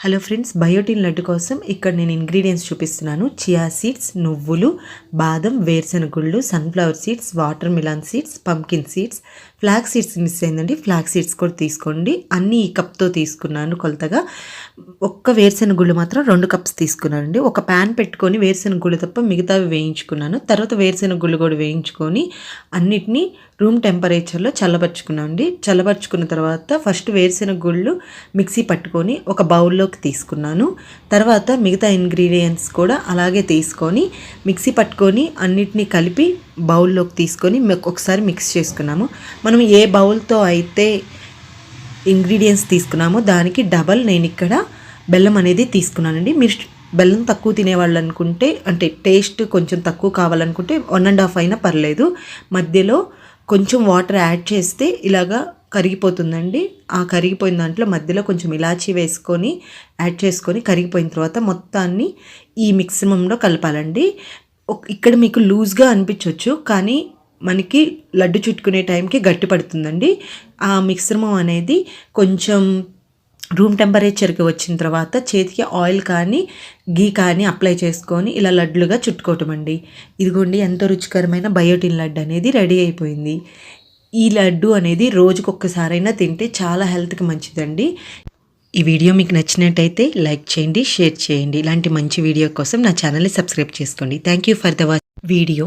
Hello friends, biotin laddu కోసం ఇక్కడ నేను ఇంగ్రీడియంట్స్ చూపిస్తున్నాను. చియా సీడ్స్, నువ్వులు, బాదం, వేరుశనగుళ్ళు, sunflower seeds, watermelon seeds, pumpkin seeds, flax seeds miss అయిందండి. ఫ్లాక్ సీడ్స్ కూడా తీసుకోండి. అన్నీ ఈ కప్తో తీసుకున్నాను కొలతగా. ఒక్క వేరుశనగుళ్ళు మాత్రం 2 కప్స్ తీసుకున్నానండి. ఒక ప్యాన్ పెట్టుకొని వేరుశనగుళ్ళు తప్ప మిగతావి వేయించుకున్నాను. తర్వాత వేరుశనగుళ్ళు కూడా వేయించుకొని అన్నిటినీ రూమ్ టెంపరేచర్లో చల్లబరుచుకున్నానండి. చల్లబరుచుకున్న తర్వాత ఫస్ట్ వేరుశనగుళ్ళు మిక్సీ పట్టుకొని ఒక బౌల్లోకి తీసుకున్నాను. తర్వాత మిగతా ఇంగ్రీడియంట్స్ కూడా అలాగే తీసుకొని మిక్సీ పట్టుకొని అన్నిటినీ కలిపి బౌల్లోకి తీసుకొని ఒకసారి మిక్స్ చేసుకున్నాము. మనం ఏ బౌల్తో అయితే ఇంగ్రీడియంట్స్ తీసుకున్నామో దానికి డబల్ నేను ఇక్కడ బెల్లం అనేది తీసుకున్నానండి. మీరు బెల్లం తక్కువ తినేవాళ్ళు అనుకుంటే, అంటే టేస్ట్ కొంచెం తక్కువ కావాలనుకుంటే 1.5 అయినా పర్లేదు. మధ్యలో కొంచెం వాటర్ యాడ్ చేస్తే ఇలాగా కరిగిపోతుందండి. ఆ కరిగిపోయిన దాంట్లో మధ్యలో కొంచెం ఇలాచీ వేసుకొని యాడ్ చేసుకొని కరిగిపోయిన తర్వాత మొత్తాన్ని ఈ మిశ్రమంలో కలపాలండి. ఇక్కడ మీకు లూజ్గా అనిపించవచ్చు, కానీ మనకి లడ్డు చుట్టుకునే టైంకి గట్టి పడుతుందండి. ఆ మిశ్రమం అనేది కొంచెం రూమ్ టెంపరేచర్కి వచ్చిన తర్వాత చేతికి ఆయిల్ కానీ గీ కానీ అప్లై చేసుకొని ఇలా లడ్లుగా చుట్టుకోవటం అండి. ఇదిగోండి, ఎంతో రుచికరమైన బయోటిన్ లడ్డు అనేది రెడీ అయిపోయింది. ఈ లడ్డు అనేది రోజుకొక్కసారైనా తింటే చాలా హెల్త్కి మంచిదండి. ఈ వీడియో మీకు నచ్చినట్టయితే లైక్ చేయండి, షేర్ చేయండి. ఇలాంటి మంచి వీడియో కోసం నా ఛానల్ని సబ్స్క్రైబ్ చేసుకోండి. Thank you for the video.